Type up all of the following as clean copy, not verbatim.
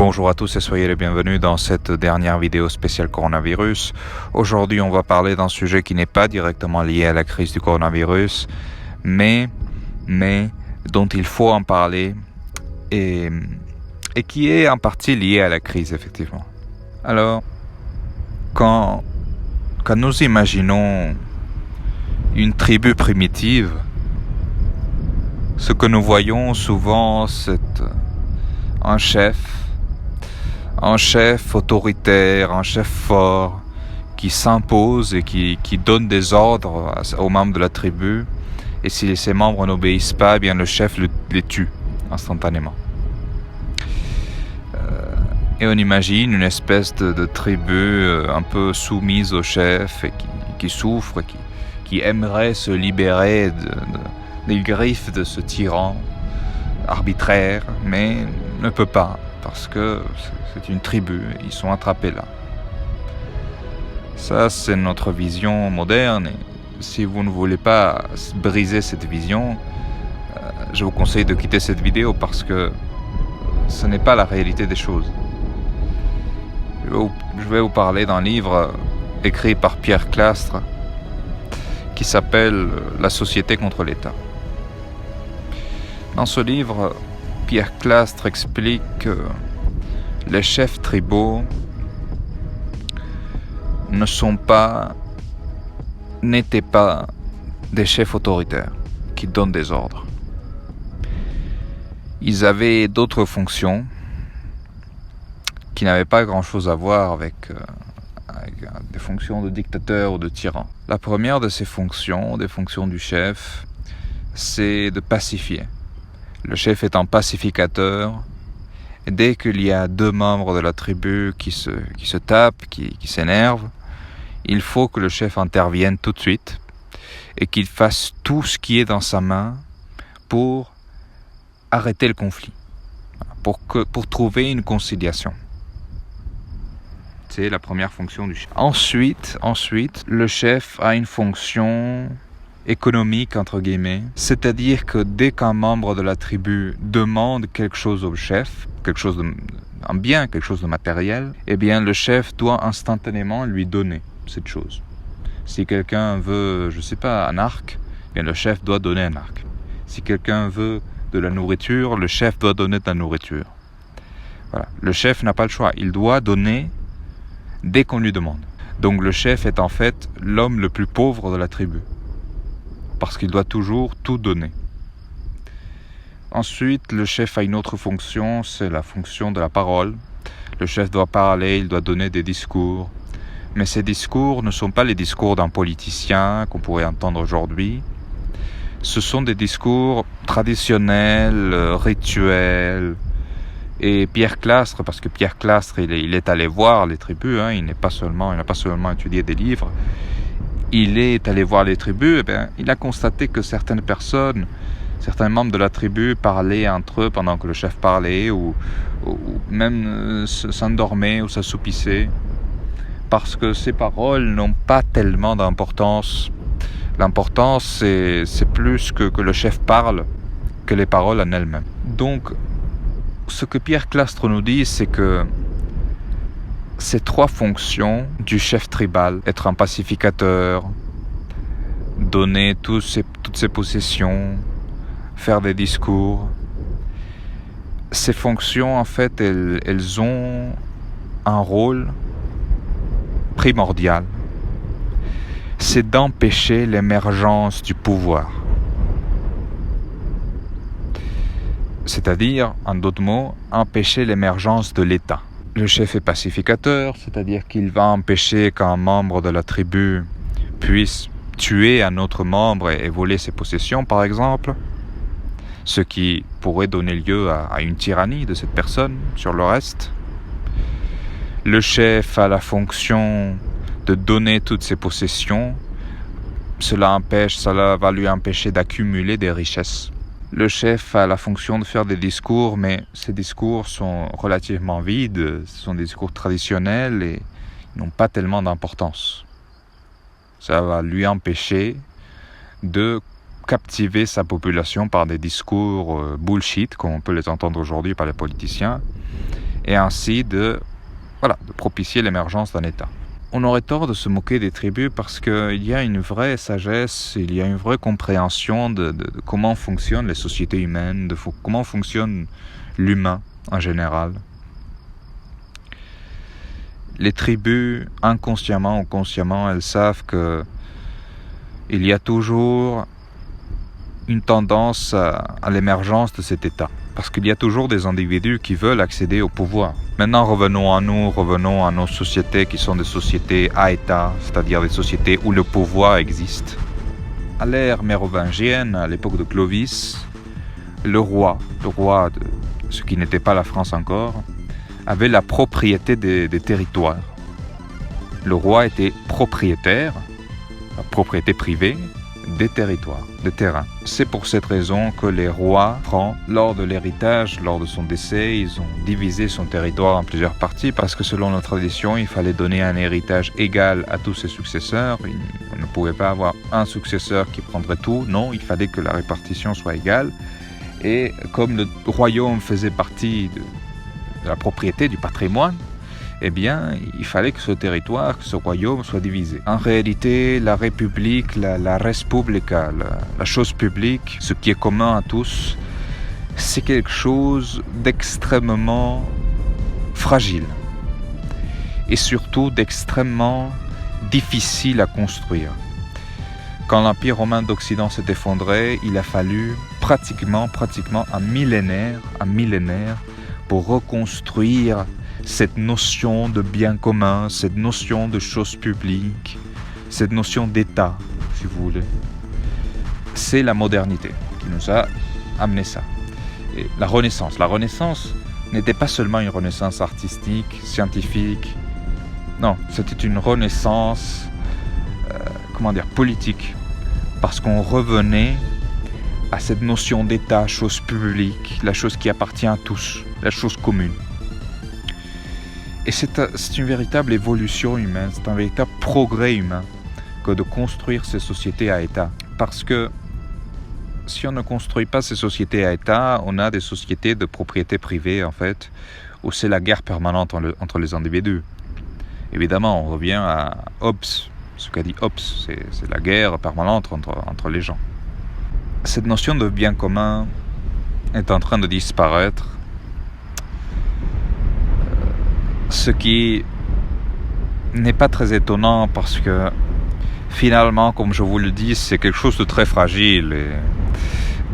Bonjour à tous et soyez les bienvenus dans cette dernière vidéo spéciale coronavirus. Aujourd'hui, on va parler d'un sujet qui n'est pas directement lié à la crise du coronavirus, mais dont il faut en parler et qui est en partie lié à la crise, effectivement. Alors, quand nous imaginons une tribu primitive, ce que nous voyons souvent, c'est un chef autoritaire, un chef fort, qui s'impose et qui donne des ordres aux membres de la tribu. Et si ses membres n'obéissent pas, eh bien le chef les tue instantanément. Et on imagine une espèce de tribu un peu soumise au chef et qui souffre, qui aimerait se libérer des griffes de ce tyran arbitraire, mais ne peut pas, parce que c'est une tribu, ils sont attrapés là. Ça, c'est notre vision moderne, et si vous ne voulez pas briser cette vision, je vous conseille de quitter cette vidéo, parce que ce n'est pas la réalité des choses. Je vais vous parler d'un livre écrit par Pierre Clastres, qui s'appelle « La société contre l'État ». Dans ce livre, Pierre Clastres explique que les chefs tribaux n'étaient pas des chefs autoritaires qui donnent des ordres. Ils avaient d'autres fonctions qui n'avaient pas grand-chose à voir avec des fonctions de dictateur ou de tyran. La première de ces fonctions, des fonctions du chef, c'est de pacifier. Le chef est un pacificateur. Et dès qu'il y a deux membres de la tribu qui se tapent, qui s'énervent, il faut que le chef intervienne tout de suite et qu'il fasse tout ce qui est dans sa main pour arrêter le conflit, pour trouver une conciliation. C'est la première fonction du chef. Ensuite, le chef a une fonction économique, entre guillemets, c'est-à-dire que dès qu'un membre de la tribu demande quelque chose au chef, un bien, quelque chose de matériel, eh bien le chef doit instantanément lui donner cette chose. Si quelqu'un veut, je sais pas, un arc, eh bien le chef doit donner un arc. Si quelqu'un veut de la nourriture, le chef doit donner de la nourriture. Voilà. Le chef n'a pas le choix, il doit donner dès qu'on lui demande. Donc le chef est en fait l'homme le plus pauvre de la tribu, parce qu'il doit toujours tout donner. Ensuite, le chef a une autre fonction, c'est la fonction de la parole. Le chef doit parler, il doit donner des discours. Mais ces discours ne sont pas les discours d'un politicien qu'on pourrait entendre aujourd'hui. Ce sont des discours traditionnels, rituels. Et Pierre Clastres, parce que Pierre Clastres, il est allé voir les tribus, il n'a pas seulement étudié des livres, il est allé voir les tribus, il a constaté que certains membres de la tribu parlaient entre eux pendant que le chef parlait, ou même s'endormaient ou s'assoupissaient, parce que ces paroles n'ont pas tellement d'importance. L'importance, c'est plus que le chef parle que les paroles en elles-mêmes. Donc, ce que Pierre Clastres nous dit, c'est que ces trois fonctions du chef tribal, être un pacificateur, donner toutes ses possessions, faire des discours, ces fonctions, en fait, elles ont un rôle primordial. C'est d'empêcher l'émergence du pouvoir. C'est-à-dire, en d'autres mots, empêcher l'émergence de l'État. Le chef est pacificateur, c'est-à-dire qu'il va empêcher qu'un membre de la tribu puisse tuer un autre membre et voler ses possessions, par exemple, ce qui pourrait donner lieu à une tyrannie de cette personne sur le reste. Le chef a la fonction de donner toutes ses possessions. Cela va lui empêcher d'accumuler des richesses. Le chef a la fonction de faire des discours, mais ces discours sont relativement vides, ce sont des discours traditionnels et n'ont pas tellement d'importance. Ça va lui empêcher de captiver sa population par des discours bullshit, comme on peut les entendre aujourd'hui par les politiciens, et ainsi de propicier l'émergence d'un État. On aurait tort de se moquer des tribus parce qu'il y a une vraie sagesse, il y a une vraie compréhension de comment fonctionnent les sociétés humaines, de comment fonctionne l'humain en général. Les tribus, inconsciemment ou consciemment, elles savent qu'il y a toujours une tendance à l'émergence de cet État. Parce qu'il y a toujours des individus qui veulent accéder au pouvoir. Maintenant, revenons à nos sociétés qui sont des sociétés à État, c'est-à-dire des sociétés où le pouvoir existe. À l'ère mérovingienne, à l'époque de Clovis, le roi de ce qui n'était pas la France encore, avait la propriété des territoires. Le roi était propriétaire, la propriété privée, des territoires, des terrains. C'est pour cette raison que les rois francs, lors de l'héritage, lors de son décès, ils ont divisé son territoire en plusieurs parties parce que selon la tradition, il fallait donner un héritage égal à tous ses successeurs. On ne pouvait pas avoir un successeur qui prendrait tout, non, il fallait que la répartition soit égale. Et comme le royaume faisait partie de la propriété, du patrimoine, eh bien, il fallait que ce territoire, que ce royaume soit divisé. En réalité, la République, la res publica, la chose publique, ce qui est commun à tous, c'est quelque chose d'extrêmement fragile et surtout d'extrêmement difficile à construire. Quand l'Empire romain d'Occident s'est effondré, il a fallu pratiquement un millénaire pour reconstruire cette notion de bien commun, cette notion de chose publique, cette notion d'État, si vous voulez. C'est la modernité qui nous a amené ça. Et la Renaissance n'était pas seulement une renaissance artistique, scientifique. Non, c'était une renaissance, politique. Parce qu'on revenait à cette notion d'État, chose publique, la chose qui appartient à tous, la chose commune. Et c'est une véritable évolution humaine, c'est un véritable progrès humain que de construire ces sociétés à État. Parce que si on ne construit pas ces sociétés à État, on a des sociétés de propriété privée, en fait, où c'est la guerre permanente entre les individus. Évidemment, on revient à Hobbes, ce qu'a dit Hobbes, c'est la guerre permanente entre les gens. Cette notion de bien commun est en train de disparaître. Ce qui n'est pas très étonnant parce que finalement, comme je vous le dis, c'est quelque chose de très fragile. Et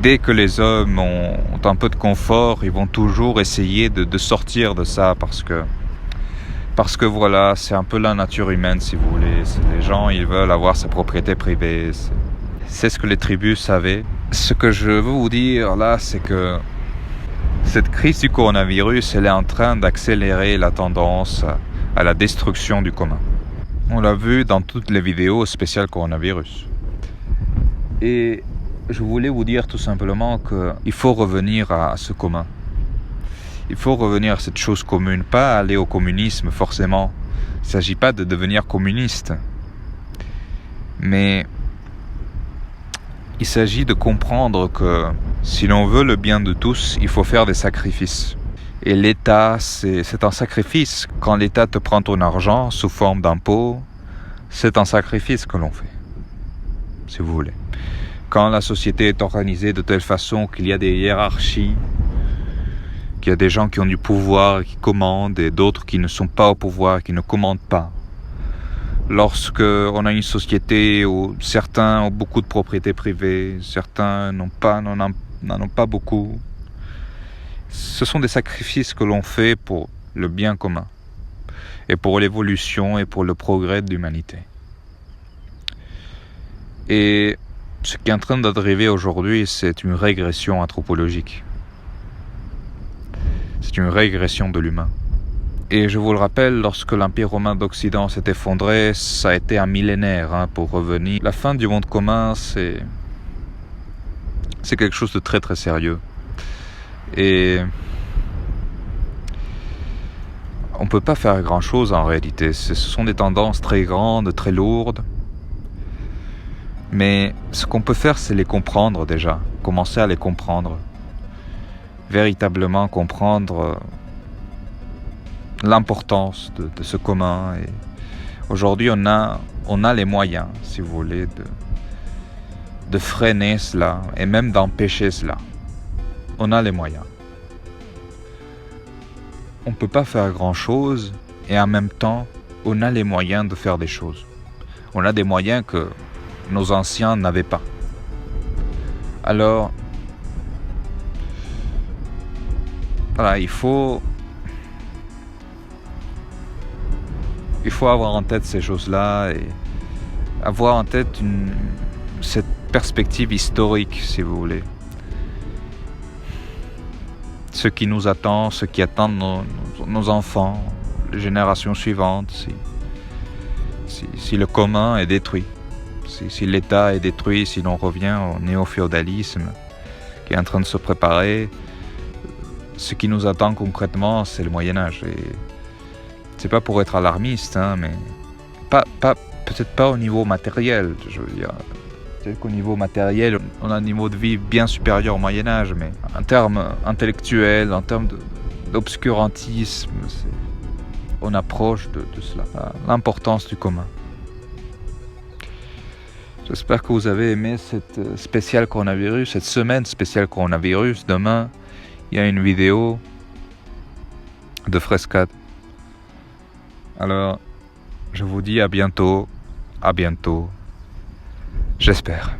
dès que les hommes ont un peu de confort, ils vont toujours essayer de sortir de ça parce que voilà, c'est un peu la nature humaine, si vous voulez. Les gens, ils veulent avoir sa propriété privée. C'est ce que les tribus savaient. Ce que je veux vous dire là, c'est que cette crise du coronavirus, elle est en train d'accélérer la tendance à la destruction du commun. On l'a vu dans toutes les vidéos spéciales coronavirus. Et je voulais vous dire tout simplement qu'il faut revenir à ce commun. Il faut revenir à cette chose commune, pas aller au communisme forcément. Il ne s'agit pas de devenir communiste. Mais il s'agit de comprendre que si l'on veut le bien de tous, il faut faire des sacrifices. Et l'État, c'est un sacrifice. Quand l'État te prend ton argent sous forme d'impôt, c'est un sacrifice que l'on fait, si vous voulez. Quand la société est organisée de telle façon qu'il y a des hiérarchies, qu'il y a des gens qui ont du pouvoir, qui commandent, et d'autres qui ne sont pas au pouvoir, qui ne commandent pas. Lorsque on a une société où certains ont beaucoup de propriétés privées, certains n'en ont pas beaucoup, ce sont des sacrifices que l'on fait pour le bien commun et pour l'évolution et pour le progrès de l'humanité. Et ce qui est en train d'arriver aujourd'hui, c'est une régression anthropologique. C'est une régression de l'humain. Et je vous le rappelle, lorsque l'Empire romain d'Occident s'est effondré, ça a été un millénaire pour revenir. La fin du monde commun, c'est quelque chose de très très sérieux. Et on ne peut pas faire grand chose en réalité. Ce sont des tendances très grandes, très lourdes. Mais ce qu'on peut faire, c'est les comprendre déjà. Commencer à les comprendre. Véritablement comprendre l'importance de ce commun. Et aujourd'hui, on a les moyens, si vous voulez, de freiner cela et même d'empêcher cela. On a les moyens. On ne peut pas faire grand-chose et en même temps, on a les moyens de faire des choses. On a des moyens que nos anciens n'avaient pas. Alors, voilà, il faut avoir en tête ces choses-là et avoir en tête cette perspective historique, si vous voulez. Ce qui nous attend, ce qui attend nos enfants, les générations suivantes, si le commun est détruit, si l'État est détruit, si l'on revient au néo-féodalisme qui est en train de se préparer, ce qui nous attend concrètement, c'est le Moyen-Âge. Et c'est pas pour être alarmiste, mais peut-être pas au niveau matériel, je veux dire. Peut-être qu'au niveau matériel, on a un niveau de vie bien supérieur au Moyen-Âge, mais en termes intellectuels, en termes d'obscurantisme, on approche de cela, l'importance du commun. J'espère que vous avez aimé cette spéciale coronavirus, cette semaine spéciale coronavirus. Demain, il y a une vidéo de Frescade. Alors, je vous dis à bientôt, j'espère.